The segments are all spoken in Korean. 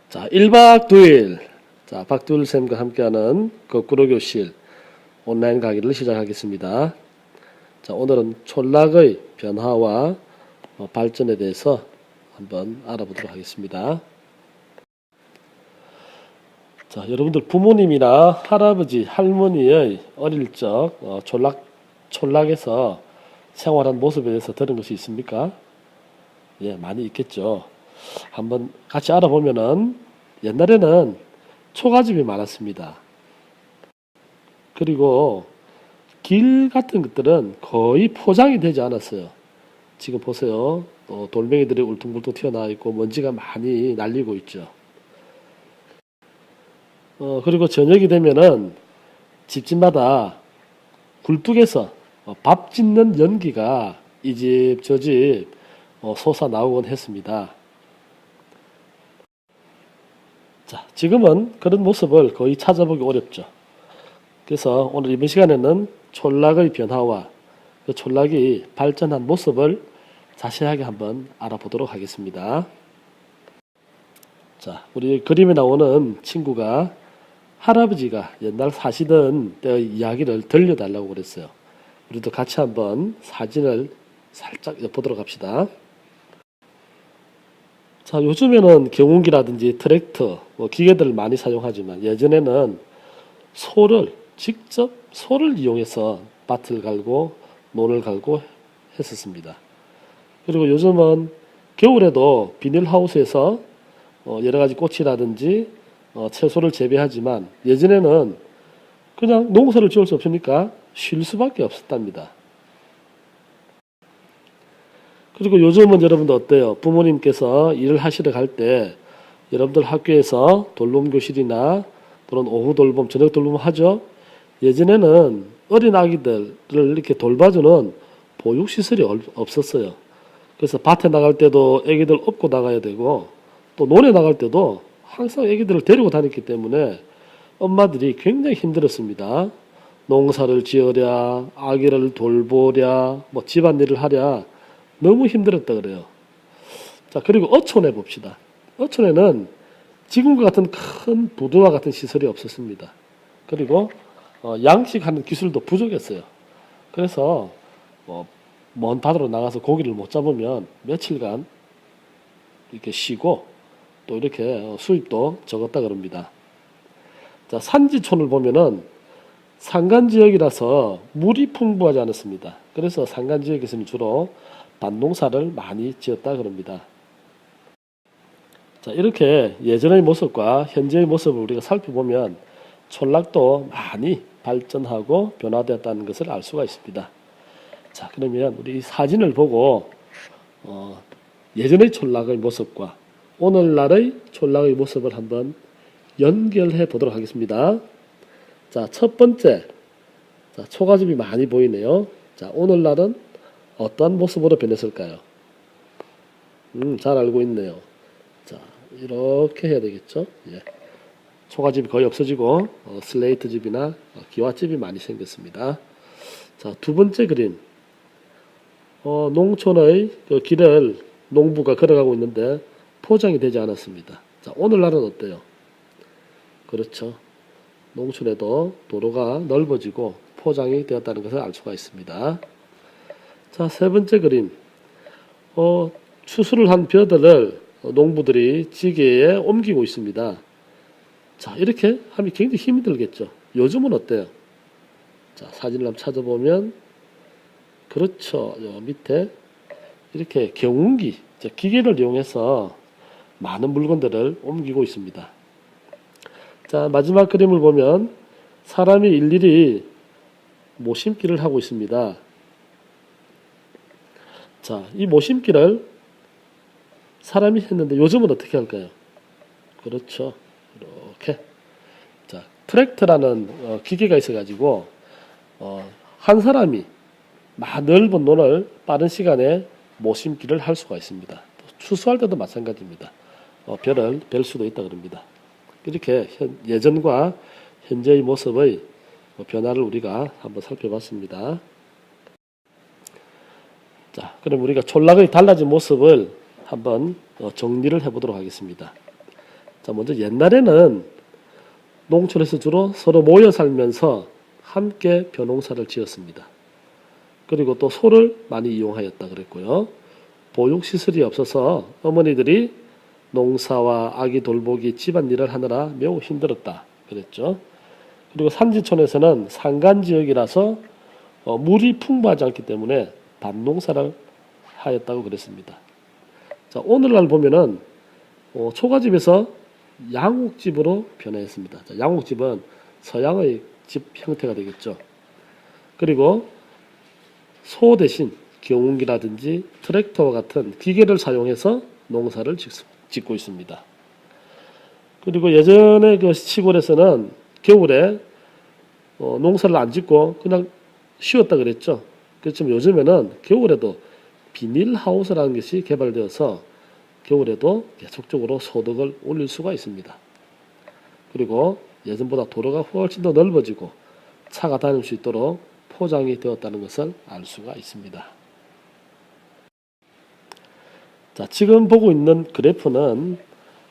자, 1박 2일. 자, 박두일 쌤과 함께하는 거꾸로 교실 온라인 강의를 시작하겠습니다. 자, 오늘은 촌락의 변화와 발전에 대해서 한번 알아보도록 하겠습니다. 자, 여러분들 부모님이나 할아버지, 할머니의 어릴 적 촌락에서 생활한 모습에 대해서 들은 것이 있습니까? 예, 많이 있겠죠. 한번 같이 알아보면은 옛날에는 초가집이 많았습니다. 그리고 길 같은 것들은 거의 포장이 되지 않았어요. 지금 보세요. 돌멩이들이 울퉁불퉁 튀어나와 있고 먼지가 많이 날리고 있죠. 그리고 저녁이 되면은 집집마다 굴뚝에서 밥 짓는 연기가 이 집 저 집 솟아 나오곤 했습니다. 자, 지금은 그런 모습을 거의 찾아보기 어렵죠. 그래서 오늘 이번 시간에는 촌락의 변화와 그 촌락이 발전한 모습을 자세하게 한번 알아보도록 하겠습니다. 자, 우리 그림에 나오는 친구가 할아버지가 옛날 사시던 때의 이야기를 들려달라고 그랬어요. 우리도 같이 한번 사진을 살짝 보도록 합시다. 자, 요즘에는 경운기라든지 트랙터, 기계들을 많이 사용하지만 예전에는 직접 소를 이용해서 밭을 갈고 논을 갈고 했었습니다. 그리고 요즘은 겨울에도 비닐하우스에서 여러 가지 꽃이라든지 채소를 재배하지만 예전에는 그냥 농사를 지을 수 없으니까 쉴 수밖에 없었답니다. 그리고 요즘은 여러분들 어때요? 부모님께서 일을 하시러 갈 때 여러분들 학교에서 돌봄 교실이나 또는 오후 돌봄, 저녁 돌봄 하죠? 예전에는 어린 아기들을 이렇게 돌봐주는 보육시설이 없었어요. 그래서 밭에 나갈 때도 아기들 업고 나가야 되고 또 논에 나갈 때도 항상 아기들을 데리고 다녔기 때문에 엄마들이 굉장히 힘들었습니다. 농사를 지으랴, 아기를 돌보랴, 집안일을 하랴 너무 힘들었다 그래요. 자, 그리고 어촌에 봅시다. 어촌에는 지금과 같은 큰 부두와 같은 시설이 없었습니다. 그리고 양식하는 기술도 부족했어요. 그래서 먼 바다로 나가서 고기를 못 잡으면 며칠간 이렇게 쉬고 또 이렇게 수입도 적었다 그럽니다. 자, 산지촌을 보면은 산간지역이라서 물이 풍부하지 않았습니다. 그래서 산간지역에서는 주로 밭농사를 많이 지었다 그럽니다. 자, 이렇게 예전의 모습과 현재의 모습을 우리가 살펴보면 촌락도 많이 발전하고 변화되었다는 것을 알 수가 있습니다. 자, 그러면 우리 사진을 보고 예전의 촌락의 모습과 오늘날의 촌락의 모습을 한번 연결해 보도록 하겠습니다. 자, 첫 번째, 자, 초가집이 많이 보이네요. 자, 오늘날은 어떠한 모습으로 변했을까요? 잘 알고 있네요. 자, 이렇게 해야 되겠죠? 예. 초가집이 거의 없어지고 슬레이트 집이나 기와집이 많이 생겼습니다. 자, 두 번째 그림. 농촌의 그 길을 농부가 걸어가고 있는데 포장이 되지 않았습니다. 자, 오늘날은 어때요? 그렇죠. 농촌에도 도로가 넓어지고 포장이 되었다는 것을 알 수가 있습니다. 자, 세 번째 그림. 추수를 한 벼들을 농부들이 지게에 옮기고 있습니다. 자, 이렇게 하면 굉장히 힘이 들겠죠. 요즘은 어때요? 자, 사진을 한번 찾아보면 그렇죠. 요 밑에 이렇게 경운기, 기계를 이용해서 많은 물건들을 옮기고 있습니다. 자, 마지막 그림을 보면 사람이 일일이 모심기를 하고 있습니다. 자, 이 모심기를 사람이 했는데 요즘은 어떻게 할까요? 그렇죠. 이렇게. 자, 트랙터라는 기계가 있어가지고 한 사람이 넓은 논을 빠른 시간에 모심기를 할 수가 있습니다. 추수할 때도 마찬가지입니다. 벼를 벨 수도 있다 그럽니다. 이렇게 예전과 현재의 모습의 변화를 우리가 한번 살펴봤습니다. 자, 그럼 우리가 촌락의 달라진 모습을 한번 정리를 해보도록 하겠습니다. 자, 먼저 옛날에는 농촌에서 주로 서로 모여 살면서 함께 벼농사를 지었습니다. 그리고 또 소를 많이 이용하였다 그랬고요. 보육시설이 없어서 어머니들이 농사와 아기 돌보기 집안일을 하느라 매우 힘들었다 그랬죠. 그리고 산지촌에서는 산간지역이라서 물이 풍부하지 않기 때문에 밭농사를 하였다고 그랬습니다. 자, 오늘날 보면은 초가집에서 양옥집으로 변화했습니다. 자, 양옥집은 서양의 집 형태가 되겠죠. 그리고 소 대신 경운기라든지 트랙터와 같은 기계를 사용해서 농사를 짓고 있습니다. 그리고 예전에 그 시골에서는 겨울에 농사를 안 짓고 그냥 쉬었다 그랬죠. 그렇지만 요즘에는 겨울에도 비닐하우스라는 것이 개발되어서 겨울에도 계속적으로 소득을 올릴 수가 있습니다. 그리고 예전보다 도로가 훨씬 더 넓어지고 차가 다닐 수 있도록 포장이 되었다는 것을 알 수가 있습니다. 자, 지금 보고 있는 그래프는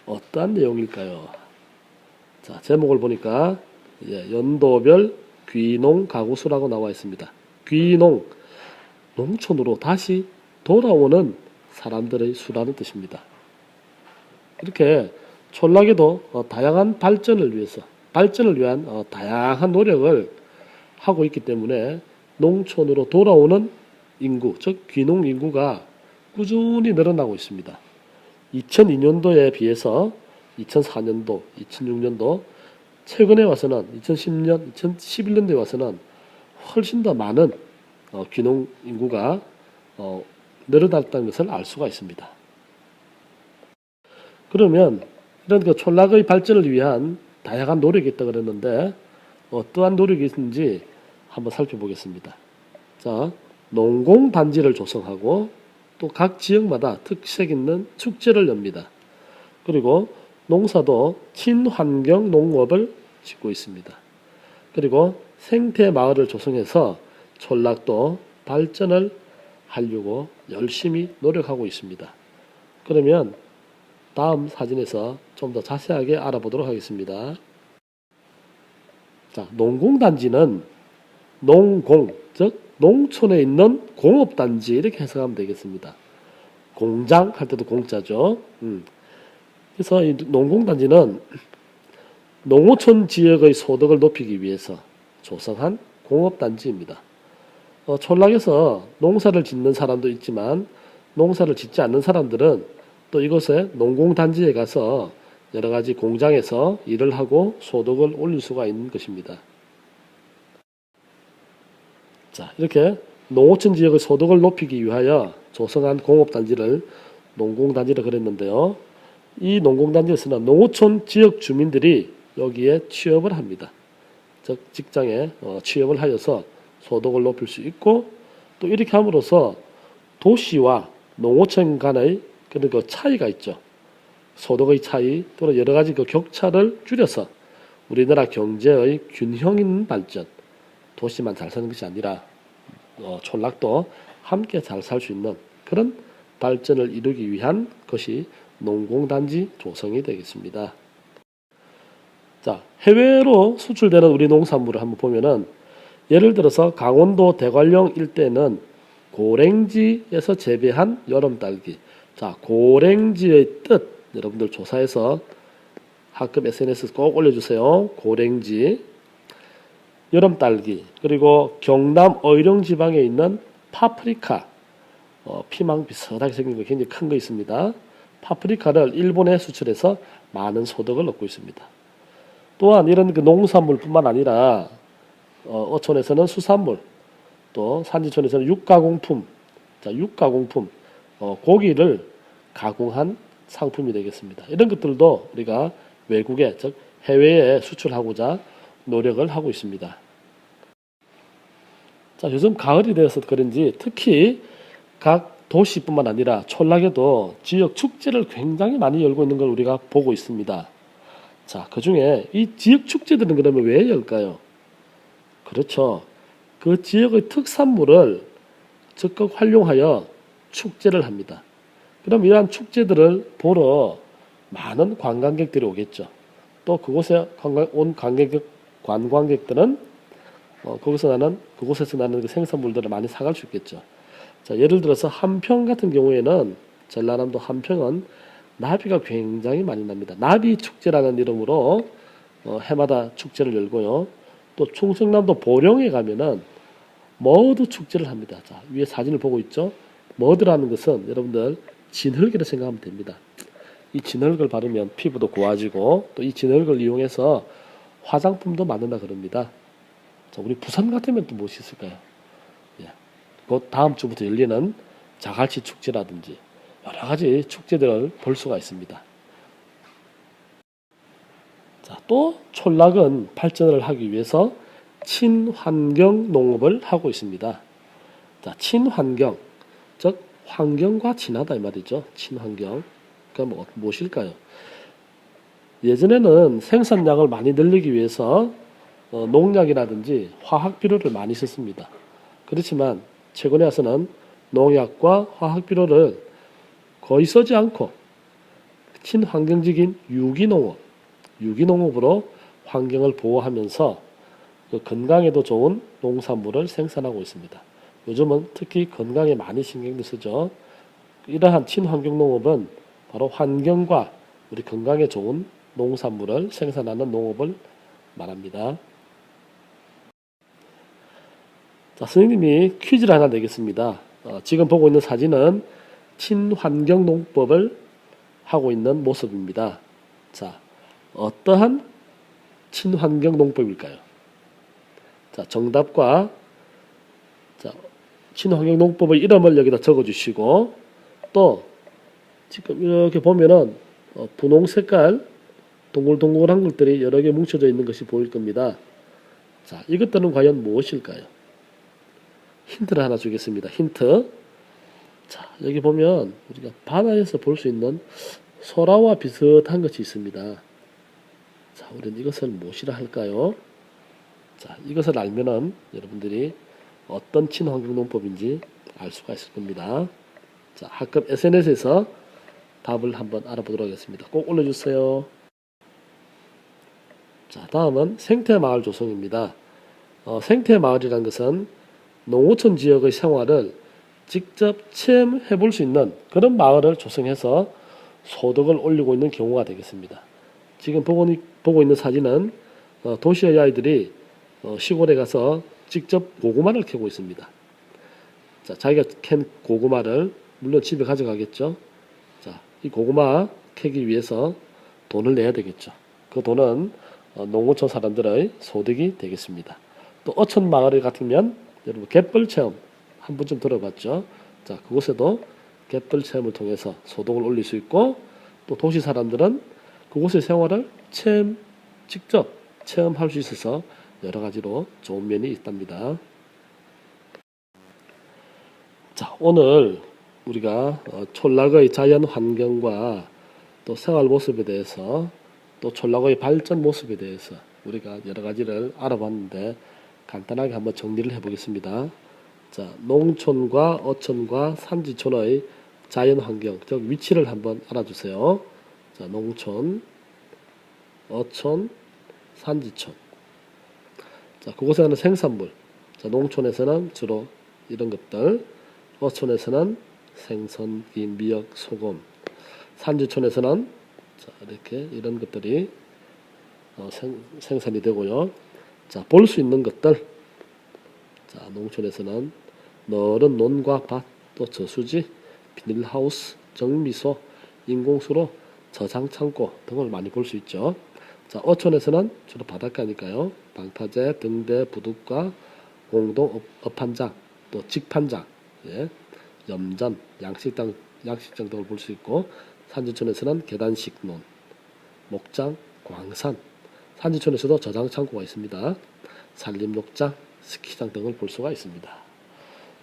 어떠한 내용일까요? 자, 제목을 보니까 연도별 귀농 가구수라고 나와 있습니다. 귀농, 농촌으로 다시 돌아오는 사람들의 수라는 뜻입니다. 이렇게 촌락에도 다양한 발전을 위한 다양한 노력을 하고 있기 때문에 농촌으로 돌아오는 인구, 즉 귀농 인구가 꾸준히 늘어나고 있습니다. 2002년도에 비해서 2004년도, 2006년도, 최근에 와서는 2010년, 2011년도에 와서는 훨씬 더 많은 귀농 인구가 늘어났다는 것을 알 수가 있습니다. 그러면 이런 그 촌락의 발전을 위한 다양한 노력이 있다고 그랬는데 어떠한 노력이 있는지 한번 살펴보겠습니다. 자, 농공단지를 조성하고 또 각 지역마다 특색 있는 축제를 엽니다. 그리고 농사도 친환경 농업을 짓고 있습니다. 그리고 생태마을을 조성해서 촌락도 발전을 하려고 열심히 노력하고 있습니다. 그러면 다음 사진에서 좀 더 자세하게 알아보도록 하겠습니다. 자, 농공단지는 농공, 즉 농촌에 있는 공업단지 이렇게 해석하면 되겠습니다. 공장 할 때도 공짜죠. 그래서 이 농공단지는 농어촌 지역의 소득을 높이기 위해서 조성한 공업단지입니다. 촌락에서 농사를 짓는 사람도 있지만 농사를 짓지 않는 사람들은 또 이곳에 농공단지에 가서 여러 가지 공장에서 일을 하고 소득을 올릴 수가 있는 것입니다. 자, 이렇게 농어촌 지역의 소득을 높이기 위하여 조성한 공업단지를 농공단지라 그랬는데요. 이 농공단지에서는 농어촌 지역 주민들이 여기에 취업을 합니다. 즉 직장에 취업을 하여서 소득을 높일 수 있고 또 이렇게 함으로써 도시와 농어촌 간의 그런 그 차이가 있죠. 소득의 차이 또는 여러 가지 그 격차를 줄여서 우리나라 경제의 균형 있는 발전, 도시만 잘 사는 것이 아니라 촌락도 함께 잘 살 수 있는 그런 발전을 이루기 위한 것이 농공단지 조성이 되겠습니다. 자, 해외로 수출되는 우리 농산물을 한번 보면은 예를 들어서 강원도 대관령 일대는 고랭지에서 재배한 여름딸기. 자, 고랭지의 뜻 여러분들 조사해서 학급 SNS 꼭 올려주세요. 고랭지, 여름딸기, 그리고 경남 의령 지방에 있는 파프리카, 피망 비슷하게 생긴 거 굉장히 큰 거 있습니다. 파프리카를 일본에 수출해서 많은 소득을 얻고 있습니다. 또한 이런 그 농산물뿐만 아니라 어촌에서는 수산물, 또 산지촌에서는 육가공품, 자, 육가공품, 고기를 가공한 상품이 되겠습니다. 이런 것들도 우리가 외국에, 즉 해외에 수출하고자 노력을 하고 있습니다. 자, 요즘 가을이 되어서 그런지 특히 각 도시뿐만 아니라 촌락에도 지역 축제를 굉장히 많이 열고 있는 걸 우리가 보고 있습니다. 자, 그 중에 이 지역 축제들은 그러면 왜 열까요? 그렇죠. 그 지역의 특산물을 적극 활용하여 축제를 합니다. 그럼 이러한 축제들을 보러 많은 관광객들이 오겠죠. 또 그곳에 온 관광객들은 그곳에서 나는 그 생산물들을 많이 사갈 수 있겠죠. 자, 예를 들어서 한평 같은 경우에는 전라남도 한평은 나비가 굉장히 많이 납니다. 나비 축제라는 이름으로 해마다 축제를 열고요. 또 충청남도 보령에 가면은 머드 축제를 합니다. 자, 위에 사진을 보고 있죠. 머드라는 것은 여러분들 진흙이라 생각하면 됩니다. 이 진흙을 바르면 피부도 고와지고 또 이 진흙을 이용해서 화장품도 만든다 그럽니다. 자, 우리 부산 같으면 또 무엇이 있을까요? 예. 곧 다음 주부터 열리는 자갈치 축제라든지 여러 가지 축제들을 볼 수가 있습니다. 자, 또 촌락은 발전을 하기 위해서 친환경 농업을 하고 있습니다. 자, 친환경, 즉 환경과 친하다 이 말이죠. 친환경. 그럼 무엇일까요? 예전에는 생산량을 많이 늘리기 위해서 농약이라든지 화학 비료를 많이 썼습니다. 그렇지만 최근에 와서는 농약과 화학 비료를 거의 쓰지 않고 친환경적인 유기농업으로 환경을 보호하면서 건강에도 좋은 농산물을 생산하고 있습니다. 요즘은 특히 건강에 많이 신경을 쓰죠. 이러한 친환경 농업은 바로 환경과 우리 건강에 좋은 농산물을 생산하는 농업을 말합니다. 자, 선생님이 퀴즈를 하나 내겠습니다. 지금 보고 있는 사진은 친환경 농법을 하고 있는 모습입니다. 자, 어떠한 친환경 농법일까요? 자, 정답과 자, 친환경 농법의 이름을 여기다 적어주시고 또 지금 이렇게 보면은 분홍 색깔 동글동글한 것들이 여러 개 뭉쳐져 있는 것이 보일 겁니다. 자, 이것들은 과연 무엇일까요? 힌트를 하나 주겠습니다. 힌트. 자, 여기 보면 우리가 바다에서 볼 수 있는 소라와 비슷한 것이 있습니다. 자, 우리는 이것을 무엇이라 할까요? 자, 이것을 알면은 여러분들이 어떤 친환경 농법인지 알 수가 있을 겁니다. 자, 학급 SNS에서 답을 한번 알아보도록 하겠습니다. 꼭 올려주세요. 자, 다음은 생태마을 조성입니다. 생태마을이라는 것은 농어촌 지역의 생활을 직접 체험해 볼 수 있는 그런 마을을 조성해서 소득을 올리고 있는 경우가 되겠습니다. 지금 보고 있는 사진은 도시의 아이들이 시골에 가서 직접 고구마를 캐고 있습니다. 자, 자기가 캔 고구마를 물론 집에 가져가겠죠. 자, 이 고구마 캐기 위해서 돈을 내야 되겠죠. 그 돈은 농어촌 사람들의 소득이 되겠습니다. 또 어촌 마을 같으면 여러분 갯벌 체험 한 번쯤 들어봤죠. 자, 그곳에도 갯벌 체험을 통해서 소득을 올릴 수 있고 또 도시 사람들은 그곳의 생활을 직접 체험할 수 있어서 여러 가지로 좋은 면이 있답니다. 자, 오늘 우리가 촌락의 자연 환경과 또 생활 모습에 대해서 또 촌락의 발전 모습에 대해서 우리가 여러 가지를 알아봤는데 간단하게 한번 정리를 해보겠습니다. 자, 농촌과 어촌과 산지촌의 자연 환경, 즉 위치를 한번 알아주세요. 자, 농촌, 어촌, 산지촌. 자, 그곳에 하는 생산물. 자, 농촌에서는 주로 이런 것들, 어촌에서는 생선, 김, 미역, 소금. 산지촌에서는 자, 이렇게 이런 것들이 생산이 되고요. 자, 볼 수 있는 것들. 자, 농촌에서는 너른 논과 밭, 또 저수지, 비닐하우스, 정미소, 인공수로, 저장창고 등을 많이 볼 수 있죠. 자, 어촌에서는 주로 바닷가니까요. 방파제, 등대, 부둣가, 공동 업판장, 또 직판장, 예, 염전, 양식장 등을 볼 수 있고, 산지촌에서는 계단식논, 목장, 광산, 산지촌에서도 저장창고가 있습니다. 산림욕장, 스키장 등을 볼 수가 있습니다.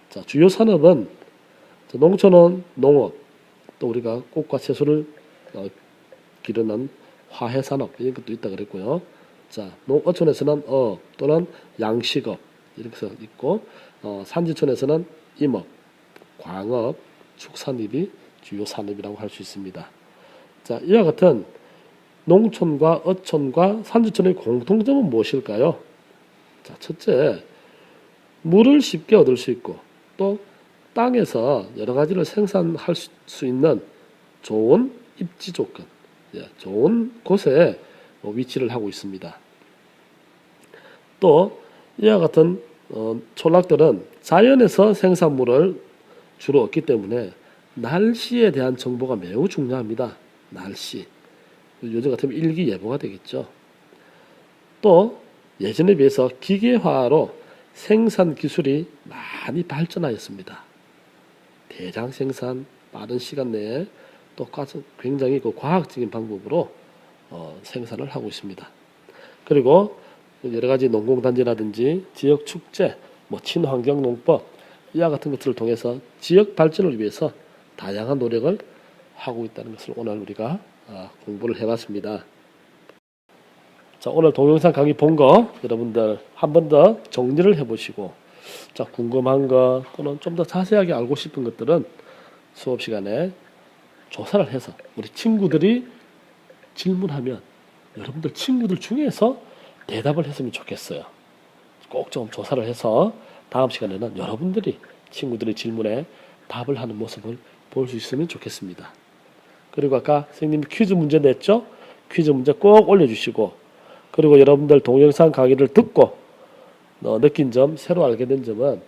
자, 주요 산업은 농촌은 농업, 또 우리가 꽃과 채소를 기르는 화훼산업 이런 것도 있다 그랬고요. 자, 어촌에서는 또는 양식업 이렇게 있고 산지촌에서는 임업, 광업, 축산업이 주요 산업이라고 할 수 있습니다. 자, 이와 같은 농촌과 어촌과 산지촌의 공통점은 무엇일까요? 자, 첫째, 물을 쉽게 얻을 수 있고 또 땅에서 여러 가지를 생산할 수 있는 좋은 입지 조건, 좋은 곳에 위치를 하고 있습니다. 또 이와 같은 촌락들은 자연에서 생산물을 주로 얻기 때문에 날씨에 대한 정보가 매우 중요합니다. 날씨. 요즘 같으면 일기예보가 되겠죠. 또 예전에 비해서 기계화로 생산 기술이 많이 발전하였습니다. 대량 생산, 빠른 시간 내에 또 굉장히 과학적인 방법으로 생산을 하고 있습니다. 그리고 여러 가지 농공단지라든지 지역 축제, 친환경 농법 이와 같은 것들을 통해서 지역 발전을 위해서 다양한 노력을 하고 있다는 것을 오늘 우리가 공부를 해봤습니다. 자, 오늘 동영상 강의 본 거 여러분들 한 번 더 정리를 해보시고, 자, 궁금한 거 또는 좀 더 자세하게 알고 싶은 것들은 수업 시간에 조사를 해서 우리 친구들이 질문하면 여러분들 친구들 중에서 대답을 했으면 좋겠어요. 꼭 좀 조사를 해서 다음 시간에는 여러분들이 친구들의 질문에 답을 하는 모습을 볼 수 있으면 좋겠습니다. 그리고 아까 선생님이 퀴즈 문제 냈죠? 퀴즈 문제 꼭 올려주시고, 그리고 여러분들 동영상 강의를 듣고 느낀 점, 새로 알게 된 점은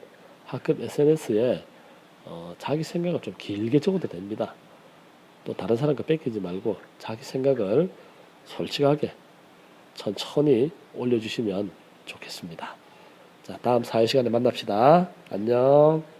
학급 SNS에 자기 생각을 좀 길게 적어도 됩니다. 또 다른 사람 거 뺏기지 말고 자기 생각을 솔직하게 천천히 올려주시면 좋겠습니다. 자, 다음 사회 시간에 만납시다. 안녕.